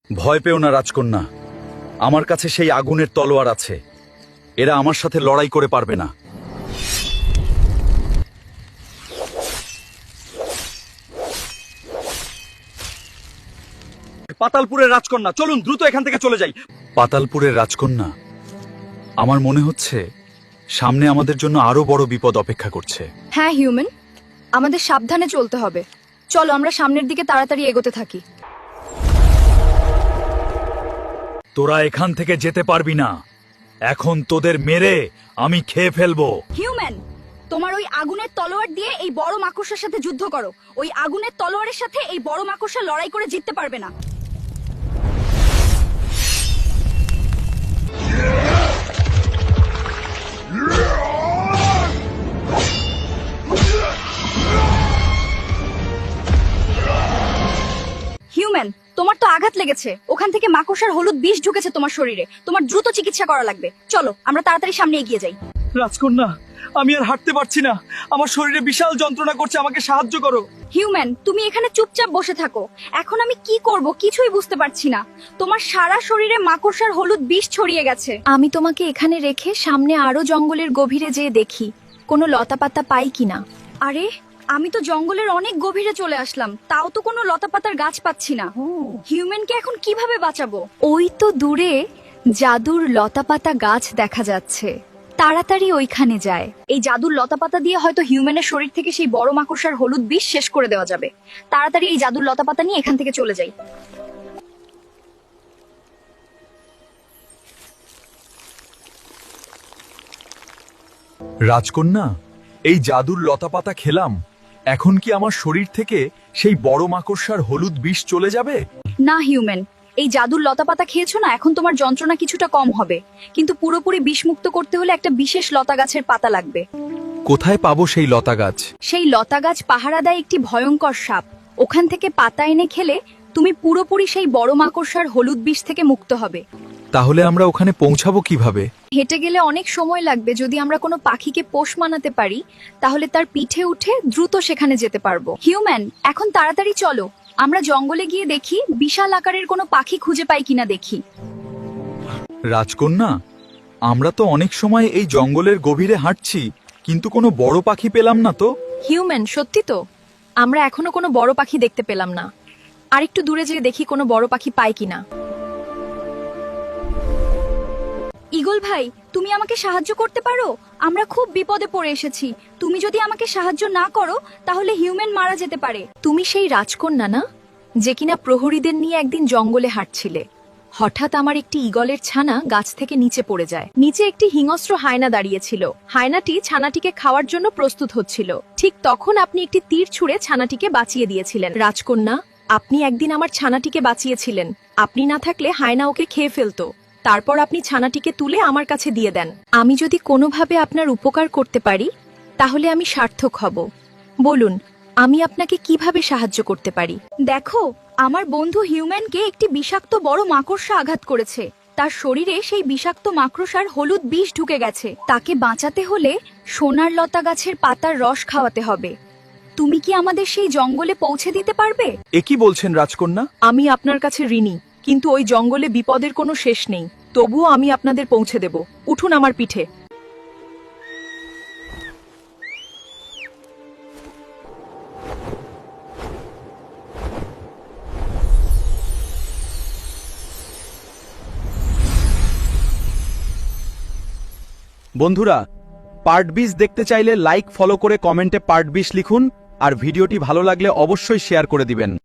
ভয় পেও না রাজকন্যা, আমার কাছে সেই আগুনের তলোয়ার আছে। এরা আমার সাথে লড়াই করে পারবে না। পাতালপুরের রাজকন্যা, চলুন দ্রুত এখান থেকে চলে যাই। পাতালপুরের রাজকন্যা, আমার মনে হচ্ছে সামনে আমাদের জন্য আরো বড় বিপদ অপেক্ষা করছে। হ্যাঁ হিউম্যান, আমাদের সাবধানে চলতে হবে। চলো আমরা সামনের দিকে তাড়াতাড়ি এগোতে থাকি। তোরা এখান থেকে যেতে পারবি না। এখন তোদের মেরে আমি খেয়ে ফেলবো। হিউম্যান, তোমার ওই আগুনের তলোয়ার দিয়ে এই বড় মাকড়সার সাথে যুদ্ধ করো। ওই আগুনের তলোয়ারের সাথে এই বড় মাকড়সা লড়াই করে জিততে পারবে না। হিউম্যান, তোমার তো আঘাত লেগেছে। ওখান থেকে মাকড়সার হলুদ বিষ ঢুকেছে তোমার শরীরে। তোমার দ্রুত চিকিৎসা করা লাগবে। চলো আমরা তাড়াতাড়ি সামনে এগিয়ে যাই। রাজকন্যা, আমি আর হাঁটতে পারছি না, আমার শরীরে বিশাল যন্ত্রণা করছে, আমাকে সাহায্য করো। হিউম্যান, তুমি এখানে চুপচাপ বসে থাকো। এখন আমি কি করব কিছুই বুঝতে পারছি না। তোমার সারা শরীরে মাকড়সার হলুদ বিষ ছড়িয়ে গেছে। আমি তোমাকে এখানে রেখে সামনে আরো জঙ্গলের গভীরে যেয়ে দেখি কোনো লতাপাতা পাই কিনা। আরে, আমি তো জঙ্গলের অনেক গভীরে চলে আসলাম, তাও তো কোনো লতাপাতার গাছ পাচ্ছি না। হিউম্যানকে এখন কিভাবে বাঁচাবো? ওই তো দূরে জাদুর লতাপাতা গাছ দেখা যাচ্ছে। তাড়াতাড়ি ওইখানে যায়। এই জাদুর লতাপাতা দিয়ে হয়তো হিউম্যানের শরীর থেকে সেই বড় মাকড়সার হলুদ বিষ শেষ করে দেওয়া যাবে। তাড়াতাড়ি এই জাদুর লতাপাতা নিয়ে এখান থেকে চলে যাই। রাজকন্যা, এই জাদুর লতাপাতা খেলাম, এখন কি আমার শরীর থেকে সেই বড় মাকড়সার হলুদ বিষ চলে যাবে? না হিউম্যান, এই জাদুর লতাপাতা খেয়েছো না, এখন তোমার যন্ত্রণা কিছুটা কম হবে, কিন্তু পুরোপুরি বিষমুক্ত করতে হলে একটা বিশেষ লতা গাছের পাতা লাগবে। কোথায় পাবো সেই লতা গাছ? সেই লতা গাছ পাহারা দেয় একটি ভয়ঙ্কর সাপ। ওখান থেকে পাতা এনে খেলে তুমি পুরোপুরি সেই বড় মাকড়সার হলুদ বিষ থেকে মুক্ত হবে। তাহলে আমরা ওখানে পৌঁছাবো কিভাবে? হেঁটে গেলে অনেক সময় লাগবে। যদি আমরা কোনো পাখিকে পোষ মানাতে পারি তাহলে তার পিঠে উঠে দ্রুত সেখানে যেতে পারবো। হিউম্যান, এখন তাড়াতাড়ি চলো, আমরা জঙ্গলে গিয়ে দেখি বিশাল আকারের কোনো পাখি খুঁজে পাই কিনা দেখি। রাজকন্যা, আমরা তো অনেক সময় এই জঙ্গলের গভীরে হাঁটছি, কিন্তু কোনো বড় পাখি পেলাম না তো। হিউম্যান, সত্যি তো আমরা এখনো কোনো বড় পাখি দেখতে পেলাম না। আর একটু দূরে যেয়ে দেখি কোনো বড় পাখি পাই কিনা। ঈগল ভাই, তুমি আমাকে সাহায্য করতে পারো? আমরা খুব বিপদে পড়ে এসেছি। তুমি যদি আমাকে সাহায্য না করো তাহলে হিউম্যান মারা যেতে পারে। তুমি সেই রাজকন্যা না, যে কিনা প্রহরীদের নিয়ে একদিন জঙ্গলে হাঁটছিলে? হঠাৎ আমার একটি ঈগলের ছানা গাছ থেকে নিচে পড়ে যায়। নিচে একটি হিংস্র হায়না দাঁড়িয়েছিল। হায়নাটি ছানাটিকে খাওয়ার জন্য প্রস্তুত হচ্ছিল। ঠিক তখন আপনি একটি তীর ছুঁড়ে ছানাটিকে বাঁচিয়ে দিয়েছিলেন। রাজকন্যা, আপনি একদিন আমার ছানাটিকে বাঁচিয়েছিলেন। আপনি না থাকলে হায়না ওকে খেয়ে ফেলতো। তারপর আপনি ছানাটিকে তুলে আমার কাছে দিয়ে দেন। আমি যদি কোনোভাবে আপনার উপকার করতে পারি তাহলে আমি সার্থক হব। বলুন, আমি আপনাকে কিভাবে সাহায্য করতে পারি? দেখো, আমার বন্ধু হিউম্যানকে একটি বিষাক্ত বড় মাকড়সা আঘাত করেছে। তার শরীরে সেই বিষাক্ত মাকড়সার হলুদ বিষ ঢুকে গেছে। তাকে বাঁচাতে হলে সোনার লতা গাছের পাতার রস খাওয়াতে হবে। তুমি কি আমাদের সেই জঙ্গলে পৌঁছে দিতে পারবে? এ কি বলছেন রাজকন্যা? আমি আপনার কাছে ঋণী, কিন্তু ওই জঙ্গলে বিপদের কোনো শেষ নেই। তবুও আমি আপনাদের পৌঁছে দেব। উঠুন আমার পিঠে। বন্ধুরা, পার্ট 20 দেখতে চাইলে লাইক, ফলো করে কমেন্টে পার্ট 20 লিখুন, আর ভিডিওটি ভালো লাগলে অবশ্যই শেয়ার করে দিবেন।